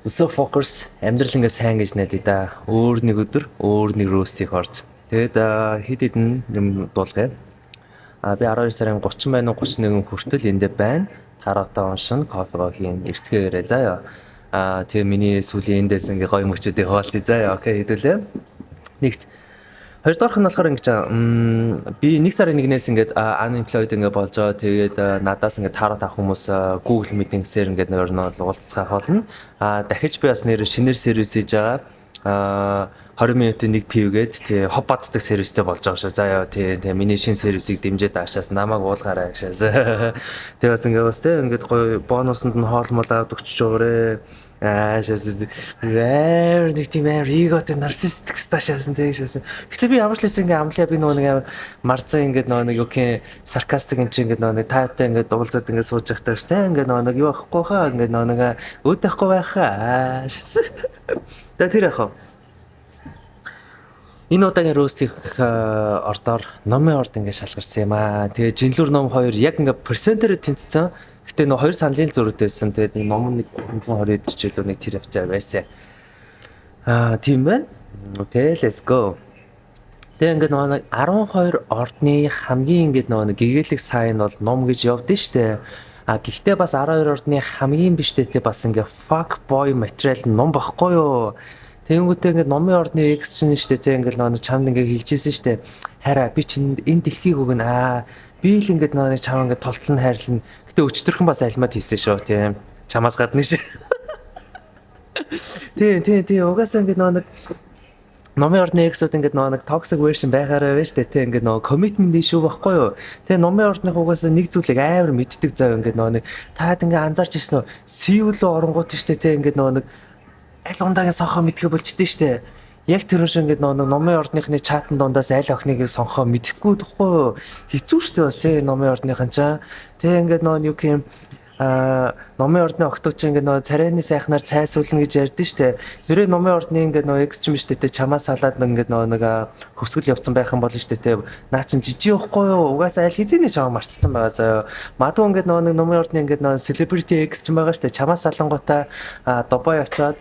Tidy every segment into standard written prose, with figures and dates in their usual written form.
So focus амьдрал ингээ сайн гэж найдаа да. Өөр нэг өдөр өөр нэг roast-ийг орж. Тэгээд хэд хэдэн юм дуулгая. Би 12 сарын 30 байна уу 31 хүртэл эндэ байна. Таратаа уншин, кофего хийн, эрцгээгээрээ заяа. Тэгээ миний сүүлийн эндээс ингээ гоё мөчүүдийг хуваалцъя заяа. Окей, хэдүүлээ. Нэгт хоёрдугаарх нь болохоор ингэж би 1 сарын 1-ээс ингээд unemployed ингээ болж байгаа. Тэгээд надаас ингээ тарот авах хүмүүс Google Meeting-сээр ингээд нөр нь уулзах болно. Дахиж би бас нэр шинээр сервис хийж байгаа. 20 минутын нэг пивгээд тий хоб бацдаг сервистэй болж байгаа шүү. Заяа тий миний шинэ сервисийг дэмжиж аашаас намайг уулгаарай гişээс. Тэгээ бас ингээ бас тий ингээд гоё бонусанд нь хоолмол аваад өгч өгөөрэй. Шээс нэг тийм эготой нарциссик сташаасан тэг шээс. Гэтэ би ямар ч лээс ингээ амлаа би нөгөө нэг марцаа ингээ нөгөө нэг юухийн саркастик юм чи ингээ нөгөө нэг таатай ингээ дуулзаад ингээ сууж явахтаа ш тэг ингээ нөгөө нэг юу ахгүй хаа ингээ нөгөө нэг өөдөхгүй байхаа шээс. Тэгээ тэр яхаа. Энэ удаагийн роустик ордоор номын орд ингээ шалгарсан юм аа. Тэгээ жинлүр ном 2 яг ингээ персентээр тэнцсэн. Гэтэ нөө 2 саналын зураг байсан. Тэгээд нэг ном нэг 320 жишээлөө нэг тэр явцаа байсан. Тийм байна. Окей, let's go. Тэгээ ингээ нөгөө 12 ордны хамгийн ингээ нөгөө гэгээлэг сайн бол ном гэж явдсан штэ. Гэхдээ бас 12 ордны хамгийн биштэй бас ингээ fuck boy материал ном багхгүй юу? Тэнгүүтээ ингээ номын ордны X чинь штэ тэг ингээл нөгөө чамд ингээ хэлжсэн штэ. Хараа би чинь энэ дэлхийг өгнө. Би л ингээ нөгөө чам ингээ толтол нь хайрлна. Гэтэ өчтөрхөн бас альмад хийсэн шүү тийм. Чамаас гадна ш. Тийм угаасаа ингээ нөгөө номын ордны X-д ингээ нөгөө toxic version байгаараа байна штэ тийм ингээ нөгөө commitment issue байхгүй юу. Тэгээ номын ордных угаасаа нэг зүйлийг амар мэддэг зав ингээ нөгөө таад ингээ анзаарч ирсэн үү? Сүүл оронгууд штэ тийм ингээ нөгөө аль ундагийн сонхоо мэдхээ болчихдээ штэ. Яг тэр шиг ингээд номын ордныхны чатан дундаас аль охиныг сонхоо мэдэхгүй тахгүй хэцүү штэ бас номын ордныхан чаа. Тэг ингээд юу юм номын ордны октооч ингээд царайны сайхнаар цайсуулна гэж ярьдэн штэ. Тэрээ номын ордны ингээд X ч юм штэ тэ чамаас салаад ингээд нэг хөвсгөл явцсан байх юм болно штэ тэ. Наа чин жижиг явахгүй юу? Угаасаа аль хэзээ чамаа марцсан байгаа заяа. Мадгүй ингээд нэг номын ордны ингээд celebrity X ч юм байгаа штэ. Чамаас салангуудаа добой очоод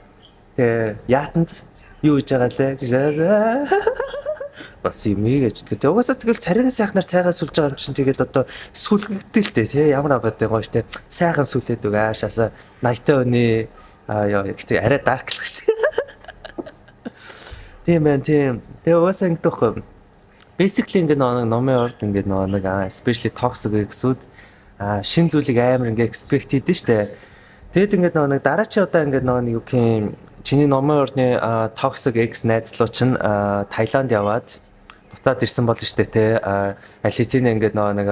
яатанд юу хийж байгаа лээ гэж бас юм ийгэж тэгээ угаасаа тэгэл царайны сайхнаар цайгаа сүлж байгаа юм чинь тэгээд одоо сүлгэгдэлтэй тий ямар аваад байгаа штэ сайхан сүлээд үг аашаасаа 80-та оны гэхдээ арай dark л гэсэн. Тийм байна тийм. Тэгээ угаасаа ингэдэг байхгүй. Basically ингээд номын орд ингээд нэг especially toxic гэсүүд шин зүйлийг амар ингээд expect хийдэж штэ. Тэгэд ингээд нэг дараачийн удаа ингээд юу юм чиний номын ордны toxic X найзлуу чинь Таиланд яваад буцаад ирсэн болно штэ те. Ализин ингээд нэг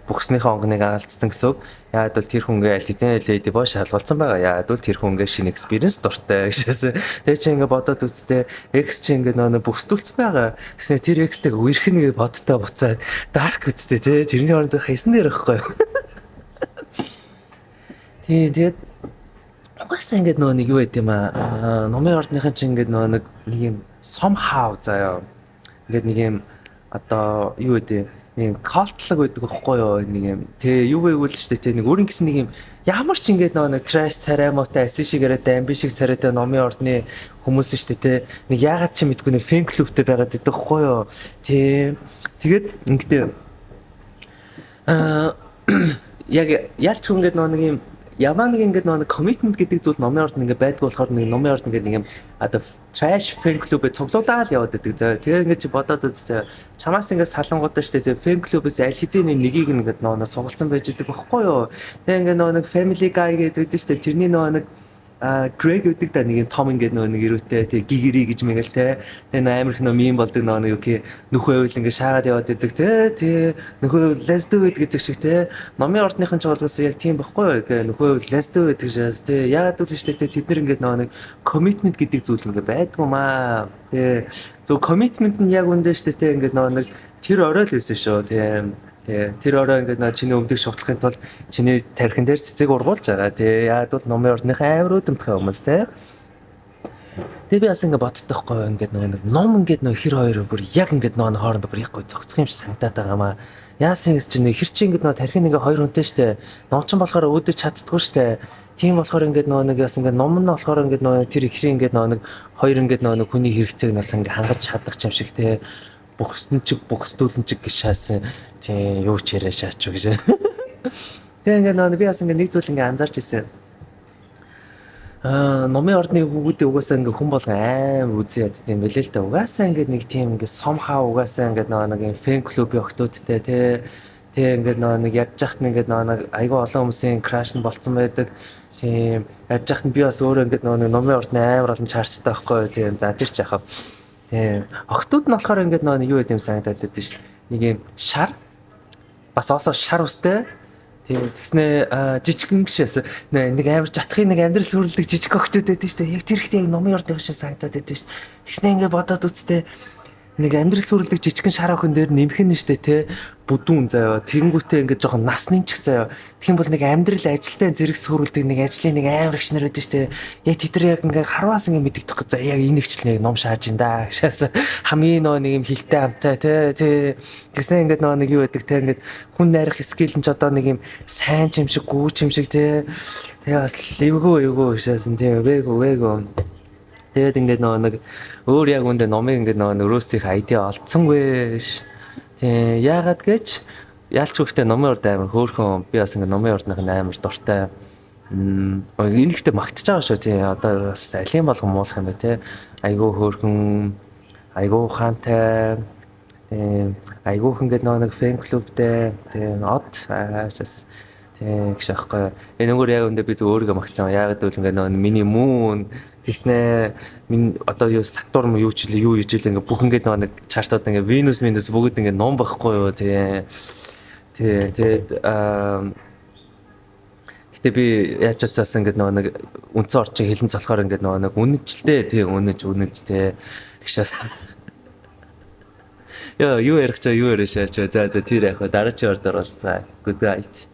бүхснийхээ онгоныг алдсан гэсэн үг. Яад бол тэр хүн ингээд Ализин леди боо шалгуулсан байгаа. Яад бол тэр хүн ингээд шинэ experience дуртай гэшээс. Тэгээ чи ингээд бодоод үзтээ X чи ингээд нэг бүхсдүүлсэн байгаа. Гэснээр тэр X-тэй үерх нэг бодтой буцаад dark үсттэй те. Тэрний оронд хайсан дээр байхгүй. Тэгээд угаасаа ингээд нэг юу байт юм номын ордныхан чинь ингээд нэг юм somehow заяа ингээд нэг юм одоо юу байт юм колтлог байдаг байхгүй юу нэг юм тэгээ юу гэвэл штэ тэгээ нэг өөрийн гэсэн нэг юм ямар ч ингээд нэг trash царай мотой аси шигээрээ амби шиг царайтай номын ордны хүмүүс штэ тэгээ нэг яагаад ч мэдгүй нэг fan clubтэй байгаад байдаг байхгүй юу тэгээд ингээд яг ялч ингээд нэг юм ямар нэг ингээд нэг commitment гэдэг зүйл номын орд ингээд байдгүй болохоор нэг номын орд ингээд нэг юм одоо trash fan club-ыг цуглуулаад яваад байдаг заа. Тэгээ ингээд чи бодоод үзтээ чамаас ингээд салангуудаа штэ тэгээ fan club-ээс аль хэзээ нэгийг ингээд нөгөө сугалцсан байж идэг байхгүй юу. Тэгээ ингээд нөгөө нэг family guy гэдэг штэ тэрний нөгөө нэг Greg гэдэг та нэг юм том ингээд нэг ирүүтэй тэг гигири гэж мэгэл те. Тэгээ амар их мим болдог нэг юу нөхөө үйл ингээд шаагаад яваад идэг те. Нөхөө let's do it гэдэг шиг те. Номын ордныхан ч болгосон яг тийм байхгүй юу. Нөхөө let's do it гэж те. Яагаад үл штэ те тэд нар ингээд нэг commitment гэдэг зүйл ингээд байдгүй маа. Тэгээ зөв commitment нь яг үндэ штэ те ингээд нэг тэр орой л байсан шүү те. Тэр орой ингээд чиний өмдөг шутлахын тулд чиний тархин дээр цэцэг ургуулж байгаа. Яад бол номын ордныхаа амар үдэмтгэй хүмүүс те. Тэгээ би бас ингээд боддохгүй ингээд нэг ном ингээд хэр хоёр бүр яг ингээд хоорондоо бүр яг гой зогцох юм шиг санагдаад байгаа маа. Яасан гэж чинь хэр чи ингээд тархин ингээд хоёр хүнтэй штэ. Ном ч болохоор өөдөж чаддгүй штэ. Тийм болохоор ингээд нөгөө нэг бас ингээд ном нь болохоор ингээд нөгөө тэр ихрийн ингээд нөгөө нэг хоёр ингээд нөгөө нэг хүний хэрэгцээг нас ингээд хангаж чадах юм шиг те бөхсдүүлэн чиг гэж шаасан тийм юу ч яриа шаач уу гэж. Тэгээ ингээд нөгөө би бас ингээд нэг зүйл ингээд анзаарч ирсэн. Номын ордны хүүгүүдээ угаасаа ингээ хүн болгон аим үзий яддаг юм билээ л да. Угаасаа ингээ нэг тийм ингээ сомхаа угаасаа ингээ нэг юм фэн клубын охтуудтай тэ ингээ нэг ядж яхад ингээ нэг айгүй олон хүмүүсийн краш нь болцсон байдаг. Тийм ядж яхад би бас өөрөө ингээ нэг номын ордны амар олон чарцтай байхгүй юу. Тийм за тэр ч яхав. Тийм охтууд нь болохоор ингээ нэг юу гэдэм санагдаад байдаг ш. Нэг юм шар бас осоо шар устай. Тийм тэгснэ жижигэн гişээс нэг амар жатхын нэг амьдрал сүрэлдэг жижиг охтууд байдаг шүү дээ. Яг тэр ихтэй номын орд явшаа санагдаад байдаг шүү дээ. Тэгснэ ингээ бодоод үзтээ нэг амьдрал сүрэлдэг жижигэн шар охин дээр нэмэх нь шүү дээ те. Бүдүүн заяа. Тэнгүүтээ ингээ жоохон нас нэмчих заяа. Тэгэх юм бол нэг амьдрал ажилтаа зэрэг сүрэлдэг нэг ажлын нэг амар их нар байдаг шүү дээ. Яг тэд яг ингээ харваас ингээ мэддэх гэж за яг энэ ихчл нэг ном шааж ин да гişээс хамгийн нэг юм хилтэй амтай те. Тэгснэ ингээ нэг юу байдаг те ингээ хүн найрах скил нь ч одоо нэг юм сайн ч юм шиг гүүч юм шиг те. Тэгээ бас эвгүй гişээс тийм вээгөө. Тэгээд ингээд нэг өөр яг үндэ номыг ингээд нэг өөрөөсөө айдиа олцсонгүй ш. Тийм яагаад гэж ялч хөхтэй номын урд амар хөөхөн би бас ингээд номын урдных нь амар дуртай. Энийхтэй магтаж байгаа шүү тий. Одоо бас алийн болгон муулах юм байна те. Айгуу хөөхөн айгуу ухаантай. Тийм айгуух ингээд нэг фэн клубтэй тийм од аашаас тийм гэж аахгүй. Энэ өөр яг үндэ би зөв өөрийгөө магтсан. Яагаад гэвэл ингээд нэг миний мөн тэгснэ минь одоо юу Сатурн юу ч юу хийж л ингээ бүх ингээд нэг чартууд ингээ Венус бүгд ингээ ном байхгүй юу тий. Тэгээд гэтээ би яаж цаас ингээ нэг үндсэн орчиг хэлэн цолохоор ингээ нэг үнэжлээ тий үнэж тий гişээс Яа юу ярих чаа юу яриа шаач за тэр яг дараагийн ордоор бол за good night